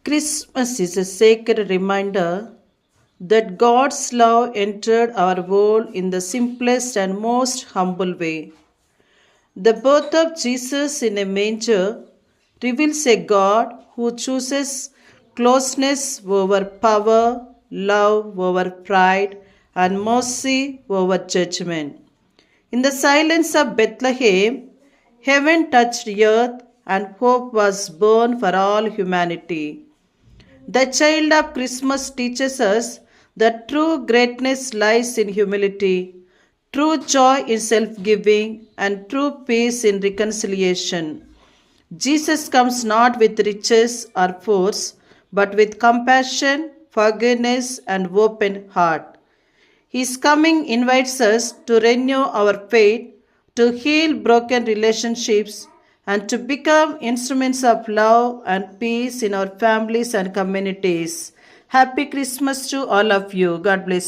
Christmas is a sacred reminder that God's love entered our world in the simplest and most humble way. The birth of Jesus in a manger reveals a God who chooses closeness over power, love over pride, and mercy over judgment. In the silence of Bethlehem, heaven touched earth and hope was born for all humanity. The child of Christmas teaches us that true greatness lies in humility, true joy in self giving, and true peace in reconciliation. Jesus comes not with riches or force, but with compassion, forgiveness, and open heart. His coming invites us to renew our faith, to heal broken relationships, and to become instruments of love and peace in our families and communities. Happy Christmas to all of you. God bless you.